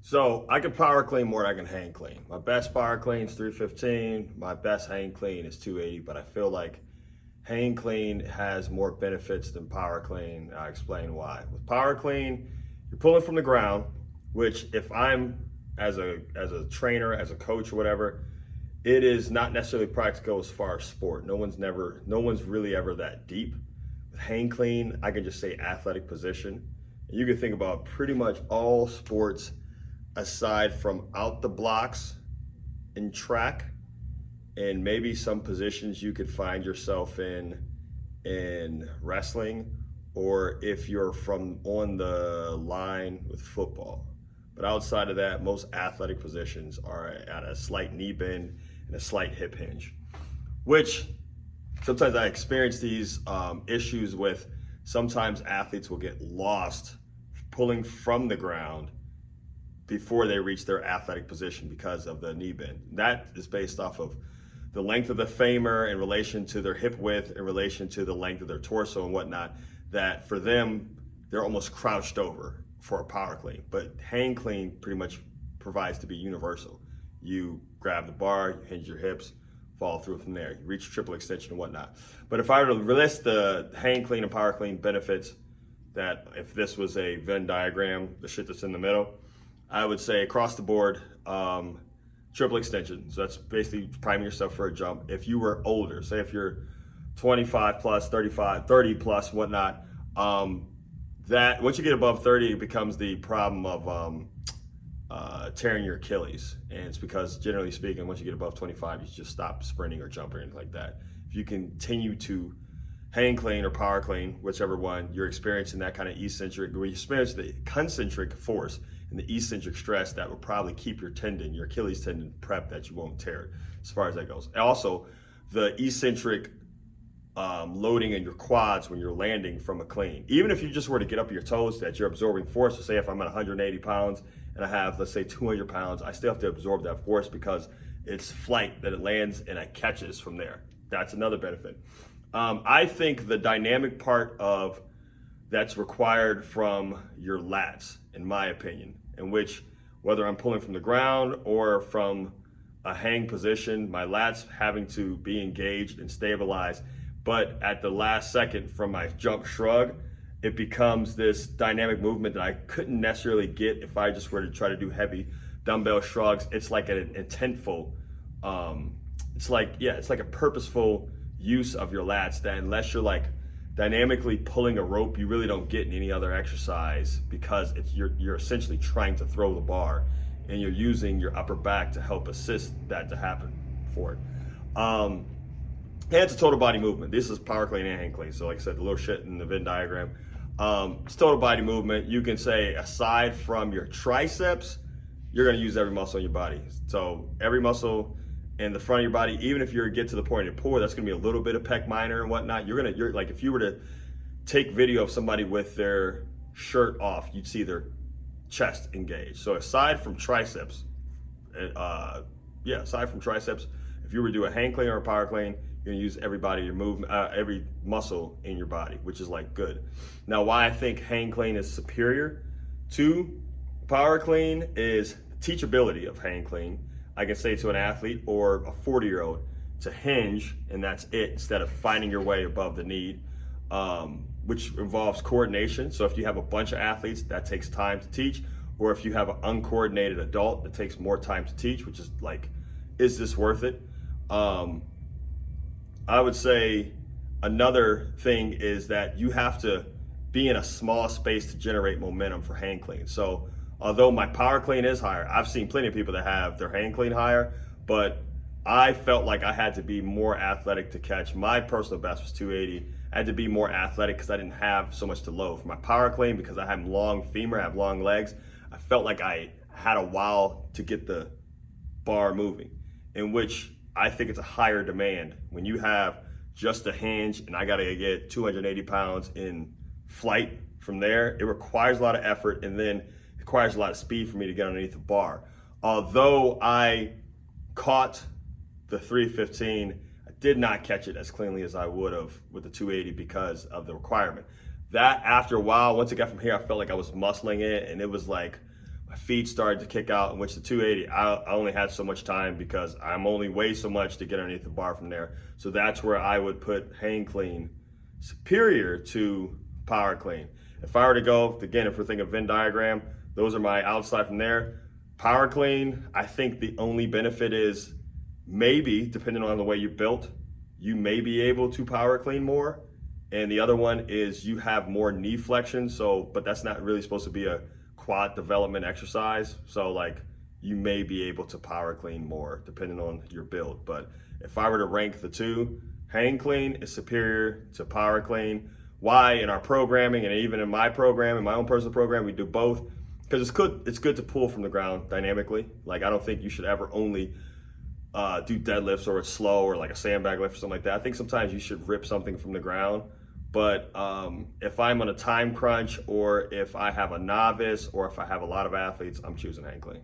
So I can power clean more than I can hang clean. My best power clean is 315. My best hang clean is 280, but I feel like hang clean has more benefits than power clean. I'll explain why. With power clean, you're pulling from the ground, which if I'm as a trainer, as a coach or whatever, it is not necessarily practical as far as sport. No one's really ever that deep. With hang clean, I can just say athletic position. You can think about pretty much all sports aside from out the blocks in track and maybe some positions you could find yourself in wrestling, or if you're from on the line with football. But outside of that, most athletic positions are at a slight knee bend and a slight hip hinge, which sometimes I experience these issues with. Sometimes athletes will get lost pulling from the ground before they reach their athletic position because of the knee bend. That is based off of the length of the femur in relation to their hip width, in relation to the length of their torso and whatnot, that for them, they're almost crouched over for a power clean. But hang clean pretty much provides to be universal. You grab the bar, you hinge your hips, follow through from there. You reach triple extension and whatnot. But if I were to list the hang clean and power clean benefits, that if this was a Venn diagram, the shit that's in the middle, I would say across the board, triple extension. So that's basically priming yourself for a jump. If you were older, say if you're 25 plus, 35, 30 plus, whatnot, that once you get above 30, it becomes the problem of tearing your Achilles. And it's because generally speaking, once you get above 25, you just stop sprinting or jumping or anything like that. If you continue to hang clean or power clean, whichever one, you're experiencing that kind of eccentric, where you experience the concentric force and the eccentric stress that will probably keep your tendon, your Achilles tendon, prepped that you won't tear it, as far as that goes. And also, the eccentric loading in your quads when you're landing from a clean. Even if you just were to get up your toes, that you're absorbing force. So say if I'm at 180 pounds and I have, let's say 200 pounds, I still have to absorb that force because it's flight that it lands and it catches from there. That's another benefit. I think the dynamic part of that's required from your lats, in my opinion, in which whether I'm pulling from the ground or from a hang position, my lats having to be engaged and stabilized. But at the last second from my jump shrug, it becomes this dynamic movement that I couldn't necessarily get if I just were to try to do heavy dumbbell shrugs. It's like an intentful, it's like a purposeful use of your lats that unless you're like dynamically pulling a rope, you really don't get in any other exercise, because you're essentially trying to throw the bar and you're using your upper back to help assist that to happen for it. And it's a total body movement. This is power clean and hang clean. So like I said, the little shit in the Venn diagram. It's total body movement. You can say aside from your triceps, you're gonna use every muscle in your body. So every muscle in the front of your body, even if you get to the point of pull, that's gonna be a little bit of pec minor and whatnot. You're like, if you were to take video of somebody with their shirt off, you'd see their chest engaged. So aside from triceps, aside from triceps, if you were to do a hang clean or a power clean, you're gonna use every body, your movement, every muscle in your body, which is like good. Now, why I think hang clean is superior to power clean is teachability of hang clean. I can say to an athlete or a 40-year-old to hinge, and that's it, instead of finding your way above the knee, which involves coordination. So if you have a bunch of athletes, that takes time to teach. Or if you have an uncoordinated adult, that takes more time to teach, which is like, is this worth it? I would say another thing is that you have to be in a small space to generate momentum for hang clean. So although my power clean is higher, I've seen plenty of people that have their hang clean higher, but I felt like I had to be more athletic to catch. My personal best was 280. I had to be more athletic because I didn't have so much to load. For my power clean, because I have long femur, I have long legs, I felt like I had a while to get the bar moving, in which I think it's a higher demand. When you have just a hinge and I gotta get 280 pounds in flight from there, it requires a lot of effort, and then it requires a lot of speed for me to get underneath the bar. Although I caught the 315, I did not catch it as cleanly as I would have with the 280 because of the requirement. That after a while, once it got from here, I felt like I was muscling it, and it was like my feet started to kick out, in which the 280, I only had so much time because I'm only weigh so much to get underneath the bar from there. So that's where I would put hang clean superior to power clean. If I were to go, again, if we're thinking Venn diagram, those are my outside from there. Power clean, I think the only benefit is maybe, depending on the way you're built, you may be able to power clean more. And the other one is you have more knee flexion. So, but that's not really supposed to be a quad development exercise. So like you may be able to power clean more depending on your build. But if I were to rank the two, hang clean is superior to power clean. Why? In our programming and even in my program, in my own personal program, we do both because it's good to pull from the ground dynamically. Like I don't think you should ever only do deadlifts or it's slow or like a sandbag lift or something like that. I think sometimes you should rip something from the ground. But if I'm on a time crunch or if I have a novice or if I have a lot of athletes, I'm choosing hang clean.